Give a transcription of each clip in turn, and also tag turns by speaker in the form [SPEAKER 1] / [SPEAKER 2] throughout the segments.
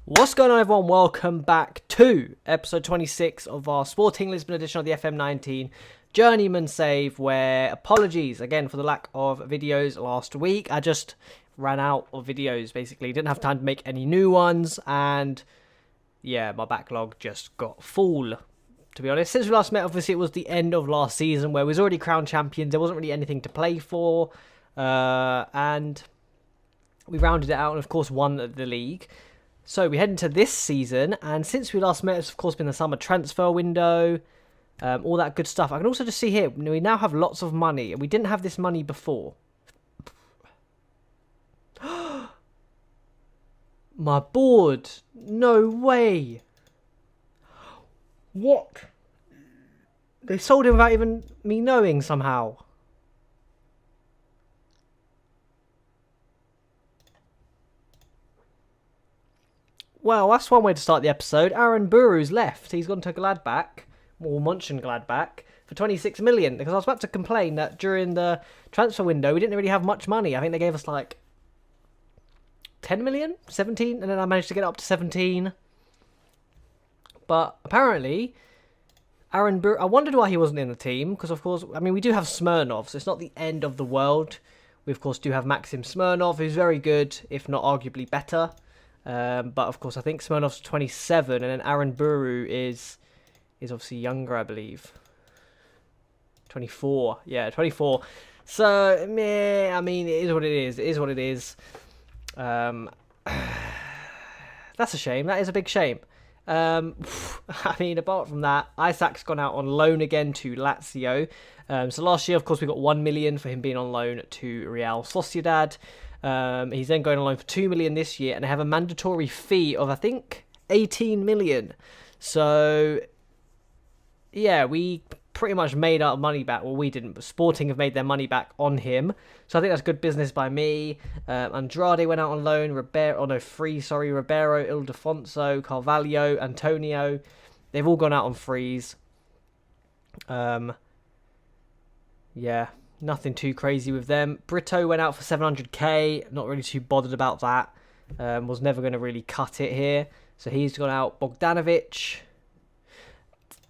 [SPEAKER 1] What's going on, everyone? Welcome back to episode 26 of our Sporting Lisbon edition of the FM19 Journeyman save, where apologies again for the lack of videos last week. I just ran out of videos, basically. Didn't have time to make any new ones, and yeah, my backlog just got full, to be honest. Since we last met, obviously, it was the end of last season where we was already crowned champions. There wasn't really anything to play for, and we rounded it out and, of course, won the league. So we head into this season, and since we last met, it's of course been the summer transfer window, all that good stuff. I can also just see here, we now have lots of money, and we didn't have this money before. My board! No way! What? They sold him without even me knowing somehow. Well, that's one way to start the episode. Aaron Buru's left. He's gone to Gladbach, or Mönchengladbach, for 26 million. Because I was about to complain that during the transfer window, we didn't really have much money. I think they gave us like 10 million, 17, and then I managed to get up to 17. But apparently, Aaron Buru, I wondered why he wasn't in the team. Because, of course, I mean, we do have Smirnov, so it's not the end of the world. We, of course, do have Maxim Smirnov, who's very good, if not arguably better. But of course, I think Smirnov's 27, and then Aaron Buru is obviously younger, I believe. 24, yeah, 24. So, meh, I mean, it is what it is. It is what it is. That's a shame. That is a big shame. I mean, apart from that, Isaac's gone out on loan again to Lazio. So last year, of course, we got 1 million for him being on loan to Real Sociedad. He's then going on loan for 2 million this year, and they have a mandatory fee of, I think, 18 million. So, yeah, we pretty much made our money back. Well, we didn't, but Sporting have made their money back on him. So I think that's good business by me. Andrade went out on loan. Ribeiro, Ildefonso, Carvalho, Antonio. They've all gone out on frees. Yeah. Nothing too crazy with them. Brito went out for 700k. Not really too bothered about that. Was never going to really cut it here. So he's gone out. Bogdanovic.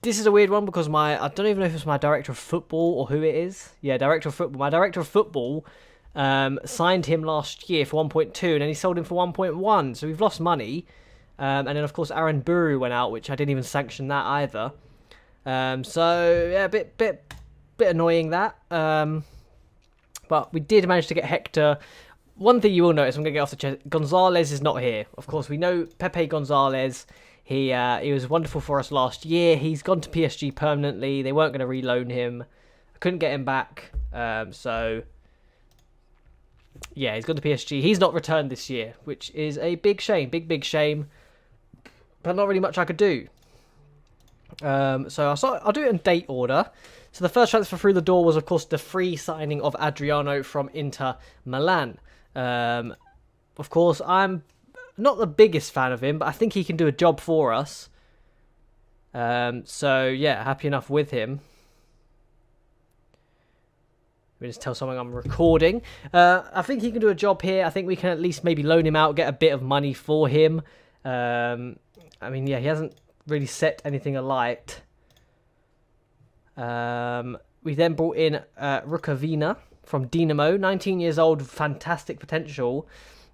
[SPEAKER 1] This is a weird one because I don't even know if it's my director of football or who it is. Yeah, director of football. My director of football signed him last year for 1.2, and then he sold him for 1.1. So we've lost money. And then, of course, Aaron Buru went out, which I didn't even sanction that either. So, yeah, a bit annoying that, but we did manage to get Hector. One thing you will notice, I'm going to get off the chest, Gonzalez is not here. Of course, we know Pepe Gonzalez. He was wonderful for us last year. He's gone to PSG permanently. They weren't going to reloan him. I couldn't get him back. So, yeah, he's gone to PSG. He's not returned this year, which is a big shame. Big shame. But not really much I could do. So I'll do it in date order. So the first transfer through the door was, of course, the free signing of Adriano from Inter Milan. Of course, I'm not the biggest fan of him, but I think he can do a job for us. So, yeah, happy enough with him. Let me just tell someone I'm recording. I think he can do a job here. I think we can at least maybe loan him out, get a bit of money for him. I mean, yeah, he hasn't really set anything alight. We then brought in Rukavina from Dinamo, 19 years old, fantastic potential.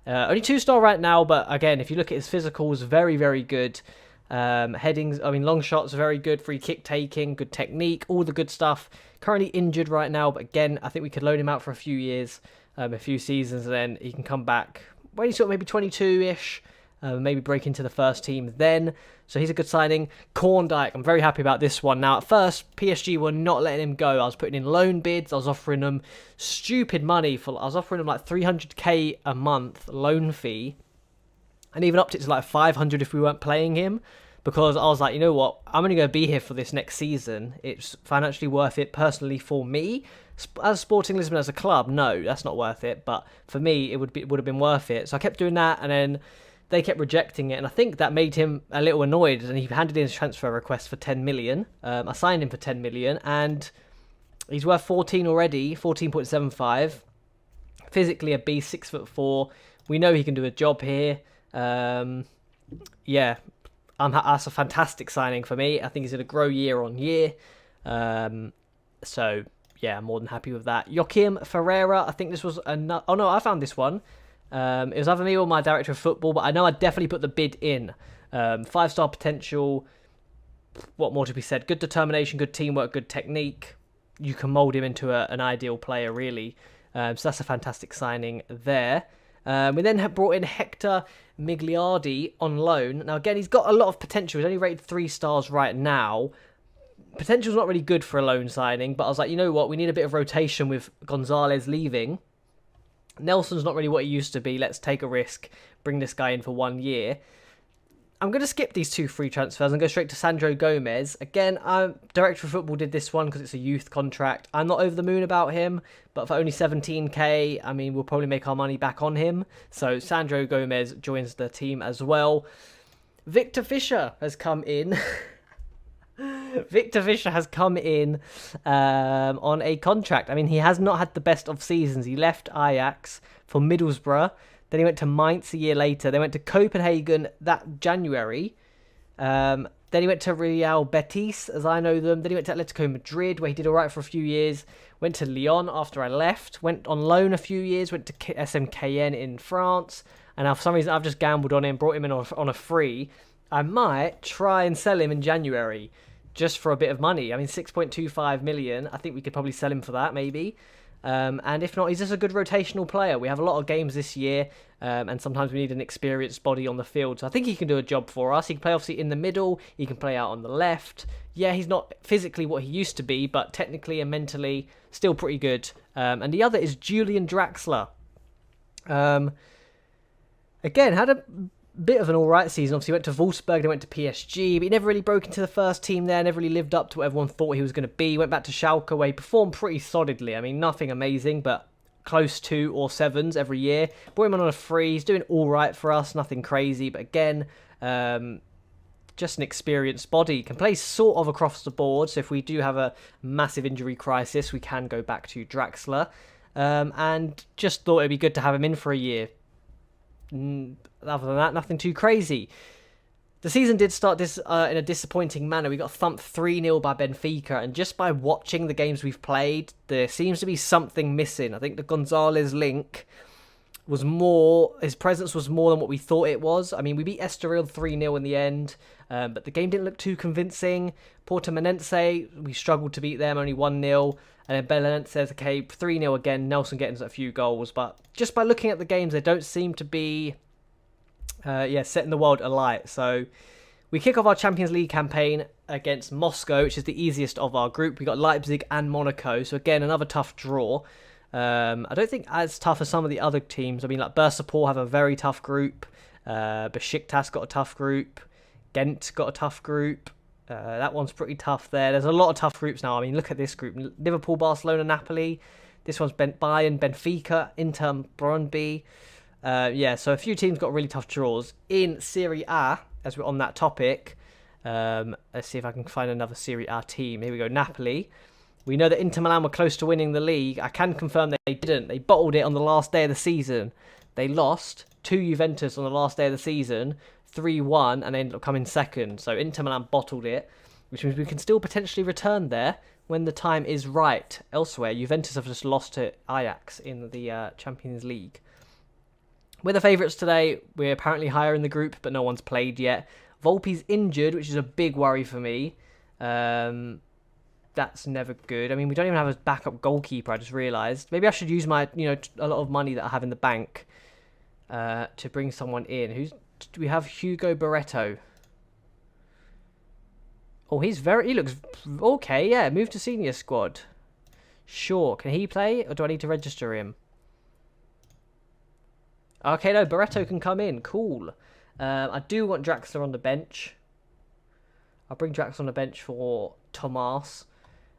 [SPEAKER 1] Only 2-star right now, but again, if you look at his physicals, very, very good. Headings, I mean, long shots, very good. Free kick taking, good technique, all the good stuff. Currently injured right now, but again, I think we could loan him out for a few years, a few seasons, and then he can come back when he's sort of maybe 22-ish. Maybe break into the first team then. So he's a good signing. Korndijk, I'm very happy about this one. Now, at first, PSG were not letting him go. I was putting in loan bids. I was offering them stupid money. I was offering them like 300k a month loan fee. And even upped it to like 500 if we weren't playing him. Because I was like, you know what? I'm only going to be here for this next season. It's financially worth it personally for me. As Sporting Lisbon as a club, no, that's not worth it. But for me, it would have been worth it. So I kept doing that, and then they kept rejecting it, and I think that made him a little annoyed, and he handed in his transfer request for 10 million. I signed him for 10 million, and he's worth 14 already, 14.75. Physically a beast, 6'4". We know he can do a job here. Yeah, that's a fantastic signing for me. I think he's going to grow year on year. So, yeah, I'm more than happy with that. Joachim Ferreira, I think this was another... Oh, no, I found this one. It was either me or my director of football, but I know I definitely put the bid in. 5-star potential. What more to be said? Good determination, good teamwork, good technique. You can mould him into an ideal player, really. So that's a fantastic signing there. We then have brought in Hector Migliardi on loan. Now, again, he's got a lot of potential. He's only rated 3 stars right now. Potential's not really good for a loan signing, but I was like, you know what? We need a bit of rotation with Gonzalez leaving. Nelson's not really what he used to be. Let's take a risk. Bring this guy in for 1 year. I'm going to skip these 2 free transfers and go straight to Sandro Gomez. Again, Director of Football did this one because it's a youth contract. I'm not over the moon about him, but for only 17k, I mean, we'll probably make our money back on him. So Sandro Gomez joins the team as well. Victor Fischer has come in. Victor Fischer has come in on a contract. I mean, he has not had the best of seasons. He left Ajax for Middlesbrough. Then he went to Mainz a year later. They went to Copenhagen that January. Then he went to Real Betis, as I know them. Then he went to Atletico Madrid, where he did all right for a few years. Went to Lyon after I left. Went on loan a few years. Went to SMKN in France. And now for some reason, I've just gambled on him, brought him in on a free. I might try and sell him in January, just for a bit of money. I mean, 6.25 million. I think we could probably sell him for that, maybe. And if not, he's just a good rotational player. We have a lot of games this year, and sometimes we need an experienced body on the field. So I think he can do a job for us. He can play obviously in the middle. He can play out on the left. Yeah, he's not physically what he used to be, but technically and mentally still pretty good. And the other is Julian Draxler. Again, had a bit of an alright season. Obviously went to Wolfsburg, then went to PSG, but he never really broke into the first team there, never really lived up to what everyone thought he was going to be. Went back to Schalke, where he performed pretty solidly. I mean, nothing amazing, but close to or 7s every year. Brought him on a free. He's doing alright for us, nothing crazy, but again, just an experienced body. Can play sort of across the board, so if we do have a massive injury crisis, we can go back to Draxler. And just thought it'd be good to have him in for a year. Other than that, nothing too crazy. The season did start this in a disappointing manner. We got thumped 3-0 by Benfica, and just by watching the games we've played, there seems to be something missing. I think the Gonzalez link was more, his presence was more than what we thought it was. I mean, we beat Estoril 3-0 in the end, but the game didn't look too convincing. Portimonense, we struggled to beat them, only 1-0. And then Belenenses says, okay, 3-0 again, Nelson getting a few goals. But just by looking at the games, they don't seem to be setting the world alight. So we kick off our Champions League campaign against Moscow, which is the easiest of our group. We got Leipzig and Monaco. So again, another tough draw. I don't think as tough as some of the other teams. I mean, like Bursaspor have a very tough group. Besiktas got a tough group. Ghent got a tough group. That one's pretty tough there. There's a lot of tough groups now. I mean, look at this group. Liverpool, Barcelona, Napoli. This one's Bayern, Benfica, Inter, Brøndby. So a few teams got really tough draws. In Serie A, as we're on that topic, let's see if I can find another Serie A team. Here we go, Napoli. We know that Inter Milan were close to winning the league. I can confirm they didn't. They bottled it on the last day of the season. They lost to Juventus on the last day of the season, 3-1, and they ended up coming second. So Inter Milan bottled it, which means we can still potentially return there when the time is right. Elsewhere, Juventus have just lost to Ajax in the Champions League. We're the favourites today. We're apparently higher in the group, but no one's played yet. Volpe's injured, which is a big worry for me. That's never good. I mean, we don't even have a backup goalkeeper, I just realised. Maybe I should use my, a lot of money that I have in the bank to bring someone in. Do we have Hugo Barreto? Oh, he looks okay, yeah. Move to senior squad. Sure. Can he play, or do I need to register him? Okay, no, Barreto can come in. Cool. I do want Draxler on the bench. I'll bring Draxler on the bench for Tomas.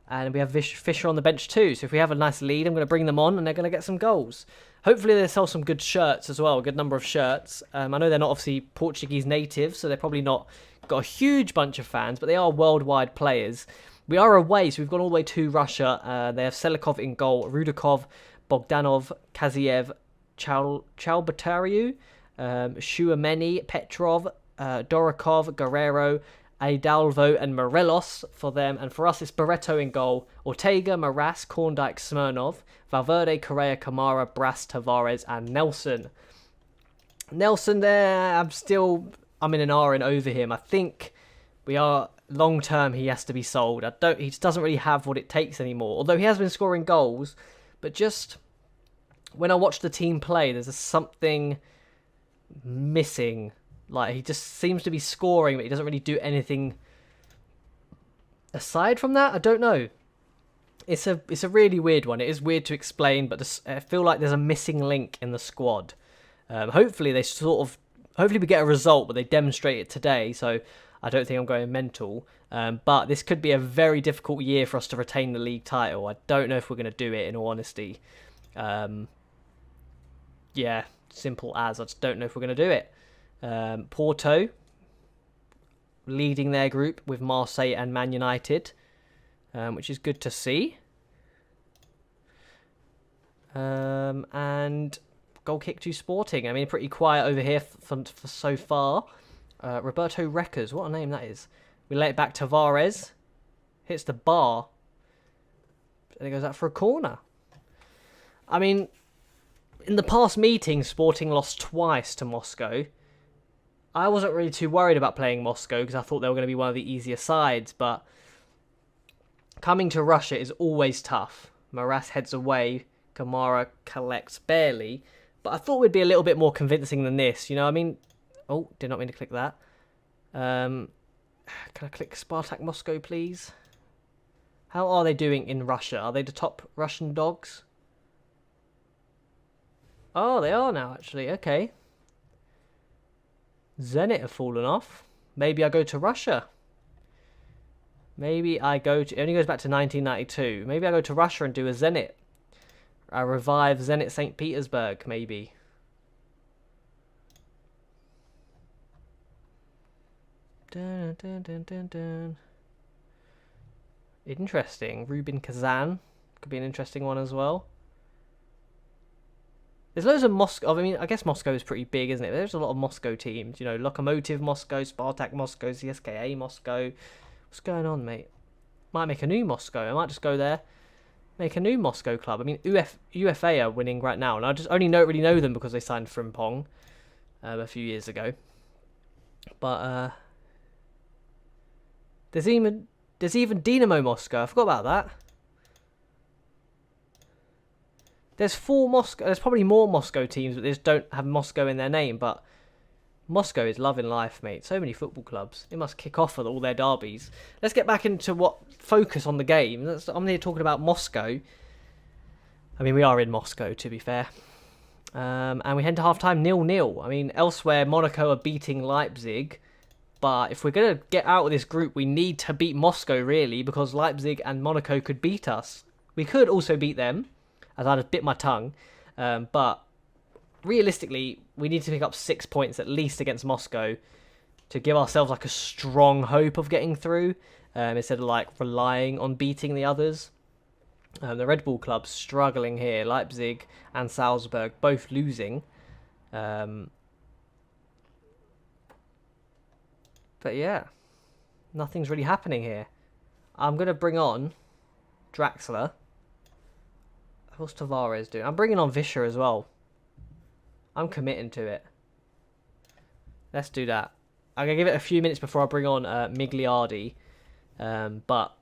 [SPEAKER 1] And we have Fischer on the bench too. So if we have a nice lead, I'm going to bring them on and they're going to get some goals. Hopefully they'll sell some good shirts as well, a good number of shirts. I know they're not obviously Portuguese natives, so they're probably not got a huge bunch of fans, but they are worldwide players. We are away, so we've gone all the way to Russia. They have Selikov in goal, Rudakov, Bogdanov, Kaziev, Chalbatariu, Shuameni, Petrov, Dorokov, Guerrero, Adalvo and Morelos for them. And for us, it's Barreto in goal. Ortega, Maras, Korndijk, Smirnov, Valverde, Correa, Kamara, Brass, Tavares and Nelson. Nelson there, I'm in an R and over him. I think we are long term. He has to be sold. He just doesn't really have what it takes anymore. Although he has been scoring goals, but just when I watch the team play, there's something missing. Like he just seems to be scoring, but he doesn't really do anything aside from that. I don't know. It's a really weird one. It is weird to explain, but I feel like there's a missing link in the squad. Hopefully we get a result, but they demonstrate it today. So I don't think I'm going mental. But this could be a very difficult year for us to retain the league title. I don't know if we're going to do it, in all honesty. Yeah, simple as. I just don't know if we're going to do it. Porto leading their group with Marseille and Man United, which is good to see. And goal kick to Sporting. I mean, pretty quiet over here for so far. Roberto Reckers, what a name that is. We let it back to Tavares. Hits the bar. And it goes out for a corner. I mean, in the past meeting, Sporting lost twice to Moscow. I wasn't really too worried about playing Moscow because I thought they were going to be one of the easier sides. But coming to Russia is always tough. Maras heads away. Kamara collects barely. But I thought we'd be a little bit more convincing than this. You know, I mean... Oh, did not mean to click that. Can I click Spartak Moscow, please? How are they doing in Russia? Are they the top Russian dogs? Oh, they are now, actually. Okay. Zenit have fallen off. Maybe I go to Russia. Maybe I go to... It only goes back to 1992. Maybe I go to Russia and do a Zenit. I revive Zenit St. Petersburg, maybe. Dun, dun, dun, dun, dun. Interesting. Rubin Kazan. Could be an interesting one as well. There's loads of Moscow. I mean, I guess Moscow is pretty big, isn't it? There's a lot of Moscow teams. You know, Lokomotiv Moscow, Spartak Moscow, CSKA Moscow. What's going on, mate? Might make a new Moscow. I might just go there. Make a new Moscow club. I mean, UFA are winning right now. And I just only don't really know them because they signed Frimpong a few years ago. But there's even Dynamo Moscow. I forgot about that. There's There's probably more Moscow teams, but they just don't have Moscow in their name. But Moscow is loving life, mate. So many football clubs. It must kick off with all their derbies. Let's get back into focus on the game. I'm here talking about Moscow. I mean, we are in Moscow, to be fair. And we head to half-time 0-0. I mean, elsewhere, Monaco are beating Leipzig. But if we're going to get out of this group, we need to beat Moscow, really, because Leipzig and Monaco could beat us. We could also beat them, as I just bit my tongue. But realistically, we need to pick up 6 points at least against Moscow to give ourselves like a strong hope of getting through, instead of like relying on beating the others. The Red Bull club's struggling here. Leipzig and Salzburg both losing. But yeah, nothing's really happening here. I'm going to bring on Draxler. What's Tavares doing? I'm bringing on Vischer as well. I'm committing to it. Let's do that. I'm going to give it a few minutes before I bring on Migliardi. But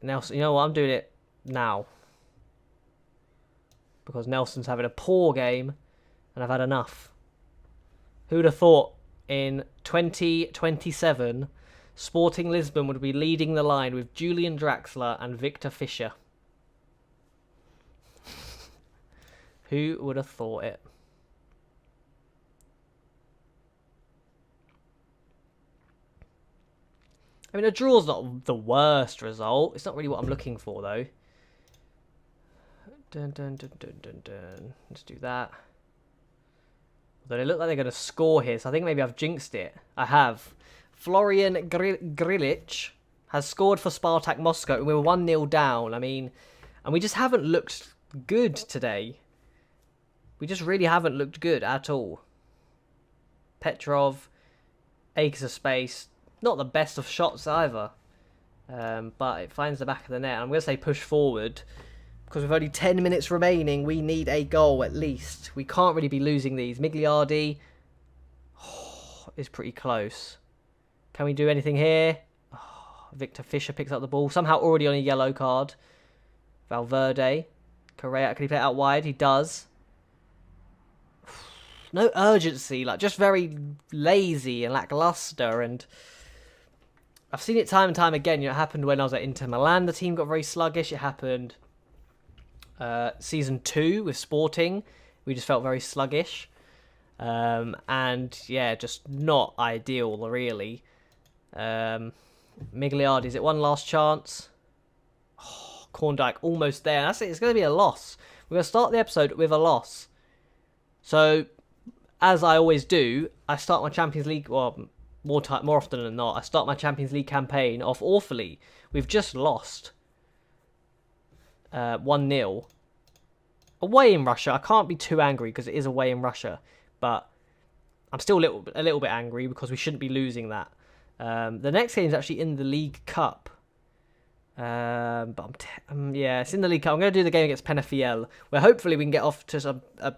[SPEAKER 1] Nelson, you know what? I'm doing it now. Because Nelson's having a poor game. And I've had enough. Who'd have thought in 2027 Sporting Lisbon would be leading the line with Julian Draxler and Victor Fischer? Who would have thought it? I mean, a draw's not the worst result. It's not really what I'm looking for, though. Dun, dun, dun, dun, dun, dun. Let's do that. Although they look like they're going to score here, so I think maybe I've jinxed it. I have. Florian Grilic has scored for Spartak Moscow, and we were 1-0 down. I mean, and we just haven't looked good today. We just really haven't looked good at all. Petrov, acres of space. Not the best of shots either. But it finds the back of the net. I'm going to say push forward. Because with only 10 minutes remaining, we need a goal at least. We can't really be losing these. Migliardi is pretty close. Can we do anything here? Oh, Victor Fisher picks up the ball. Somehow already on a yellow card. Valverde. Correa, can he play it out wide? He does. No urgency. Like, just very lazy and lackluster. And I've seen it time and time again. You know, it happened when I was at Inter Milan. The team got very sluggish. It happened season 2 with Sporting. We just felt very sluggish. And yeah, just not ideal, really. Migliardi, is it one last chance? Oh, Korndijk almost there. That's it. It's going to be a loss. We're going to start the episode with a loss. So, as I always do, I start my Champions League, well, more often than not, I start my Champions League campaign off awfully. We've just lost 1-0. Away in Russia. I can't be too angry because it is away in Russia. But I'm still a little bit angry because we shouldn't be losing that. The next game is actually in the League Cup. But yeah, it's in the League Cup. I'm going to do the game against Penafiel, where hopefully we can get off to a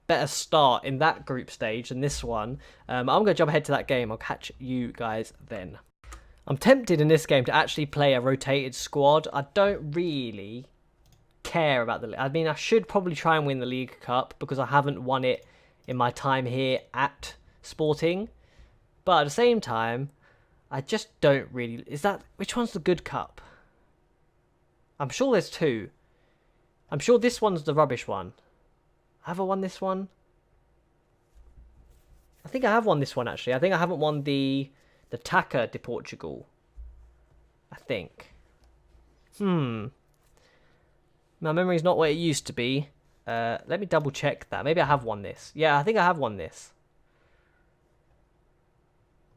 [SPEAKER 1] better start in that group stage than this one. I'm going to jump ahead to that game. I'll catch you guys then. I'm tempted in this game to actually play a rotated squad. I don't really care about I mean, I should probably try and win the League Cup because I haven't won it in my time here at Sporting. But at the same time, I just don't really... Which one's the good cup? I'm sure there's 2. I'm sure this one's the rubbish one. Have I won this one? I think I have won this one, actually. I think I haven't won the Taca de Portugal. I think. My memory's not what it used to be. Let me double check that. Maybe I have won this. Yeah, I think I have won this.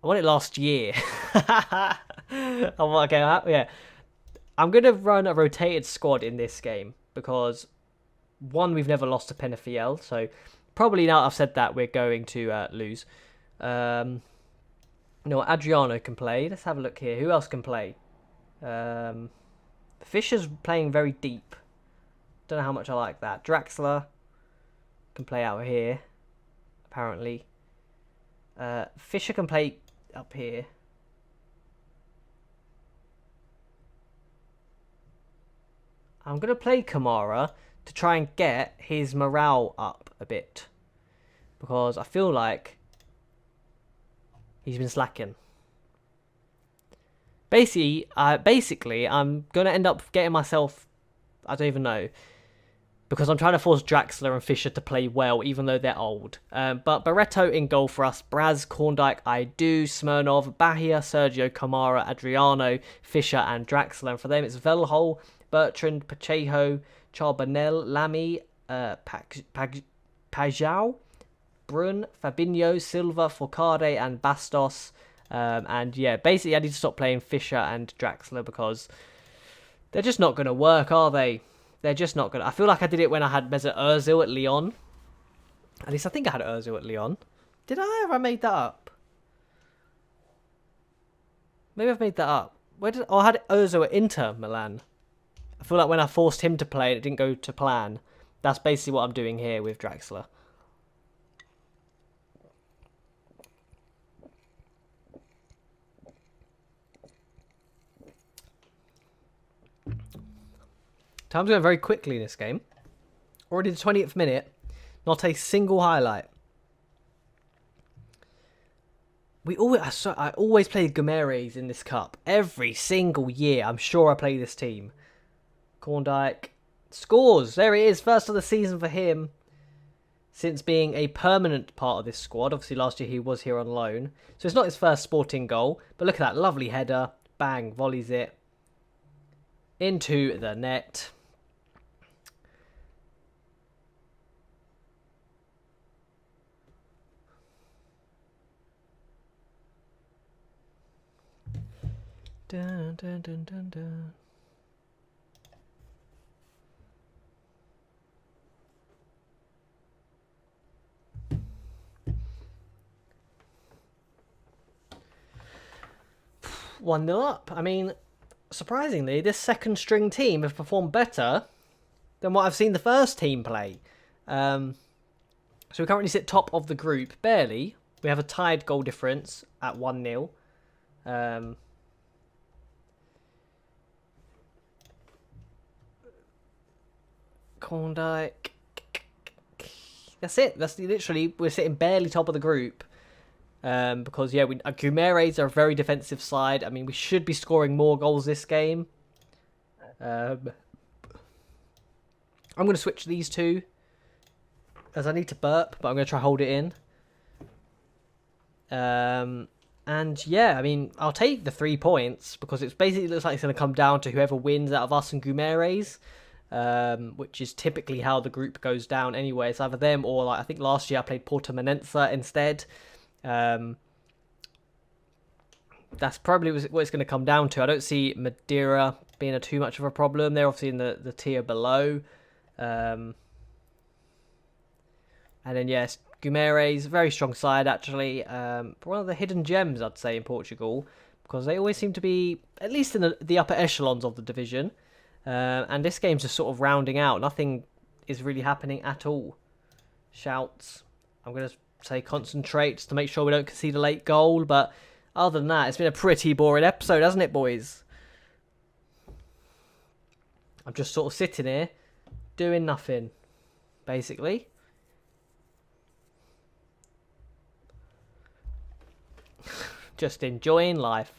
[SPEAKER 1] I won it last year. Oh, okay, yeah. I'm going to run a rotated squad in this game because, one, we've never lost to Penafiel, so probably now I've said that, we're going to lose. No, Adriano can play. Let's have a look here. Who else can play? Fisher's playing very deep. Don't know how much I like that. Draxler can play out here, apparently. Fisher can play up here. I'm going to play Kamara to try and get his morale up a bit. Because I feel like he's been slacking. Basically, I'm going to end up getting myself... I don't even know. Because I'm trying to force Draxler and Fisher to play well, even though they're old. But Barreto in goal for us. Braz, Korndijk, Aidu, Smirnov, Bahia, Sergio, Kamara, Adriano, Fisher and Draxler. And for them it's Velhol, Bertrand, Pacheco, Charbonel, Lamy, Pajau, Brun, Fabinho, Silva, Forcade and Bastos. And yeah, basically I need to stop playing Fisher and Draxler because they're just not going to work, are they? They're just not going to... I feel like I did it when I had Mesut Ozil at Lyon. At least I think I had Ozil at Lyon. Did I? Have I made that up? Maybe I've made that up. I had Ozil at Inter Milan. I feel like when I forced him to play and it didn't go to plan. That's basically what I'm doing here with Draxler. Time's going very quickly in this game. Already the 20th minute. Not a single highlight. I always play Gomeres in this cup. Every single year. I'm sure I play this team. Korndijk scores. There he is. First of the season for him. Since being a permanent part of this squad. Obviously last year he was here on loan. So it's not his first Sporting goal. But look at that. Lovely header. Bang. Volleys it. Into the net. Dun, dun, dun, dun, dun. 1-0 up. I mean, surprisingly, this second string team have performed better than what I've seen the first team play. So we currently sit top of the group, barely. We have a tied goal difference at 1-0. Korndijk. That's it. That's literally, we're sitting barely top of the group. Because, yeah, Guimaraes are a very defensive side. I mean, we should be scoring more goals this game. I'm going to switch these two, as I need to burp, but I'm going to try hold it in. And, yeah, I mean, I'll take the 3 points, because it basically looks like it's going to come down to whoever wins out of us and Guimaraes. Which is typically how the group goes down anyway. It's either them or, like, I think last year I played Portimonense instead. That's probably what it's going to come down to. I don't see Madeira being too much of a problem. They're obviously in the tier below. And then, yes, Guimaraes, very strong side, actually. One of the hidden gems, I'd say, in Portugal, because they always seem to be, at least in the upper echelons of the division. And this game's just sort of rounding out. Nothing is really happening at all. Shouts. I'm going to say concentrate just to make sure we don't concede a late goal. But other than that, it's been a pretty boring episode, hasn't it, boys? I'm just sort of sitting here doing nothing, basically. Just enjoying life.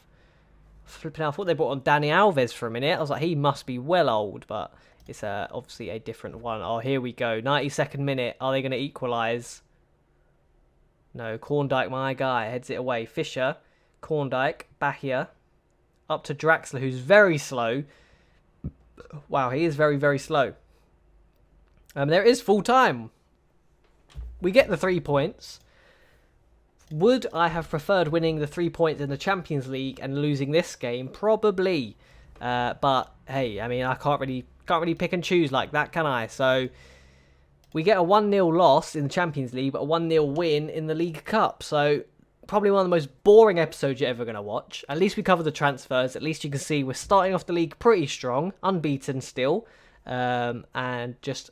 [SPEAKER 1] Flipping out, I thought they brought on Dani Alves for a minute. I was like, he must be well old, but it's obviously a different one. Oh, here we go. 92nd minute. Are they going to equalise? No, Korndijk, my guy, heads it away. Fischer, Korndijk, Bahia, up to Draxler, who's very slow. Wow, he is very, very slow. There is full time. We get the 3 points. Would I have preferred winning the 3 points in the Champions League and losing this game? Probably. But hey, I mean, I can't really pick and choose like that, can I? So we get a 1-0 loss in the Champions League, but a 1-0 win in the League Cup. So probably one of the most boring episodes you're ever going to watch. At least we covered the transfers. At least you can see we're starting off the league pretty strong, unbeaten still, and just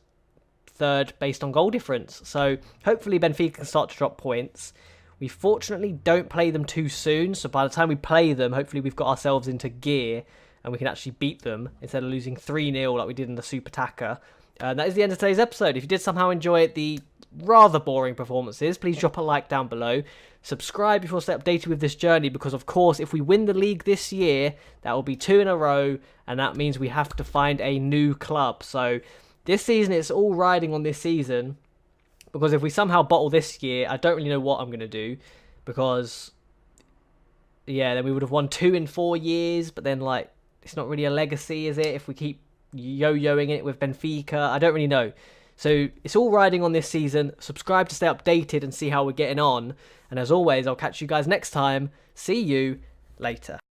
[SPEAKER 1] third based on goal difference. So hopefully Benfica can start to drop points. We fortunately don't play them too soon, so by the time we play them, hopefully we've got ourselves into gear and we can actually beat them instead of losing 3-0 like we did in the Super Taka. That is the end of today's episode. If you did somehow enjoy the rather boring performances, please drop a like down below. Subscribe if you want to stay updated with this journey, because of course, if we win the league this year, that will be 2 in a row, and that means we have to find a new club. So this season, it's all riding on this season. Because if we somehow bottle this year, I don't really know what I'm going to do. Because, yeah, then we would have won 2 in 4 years. But then, like, it's not really a legacy, is it? If we keep yo-yoing it with Benfica. I don't really know. So it's all riding on this season. Subscribe to stay updated and see how we're getting on. And as always, I'll catch you guys next time. See you later.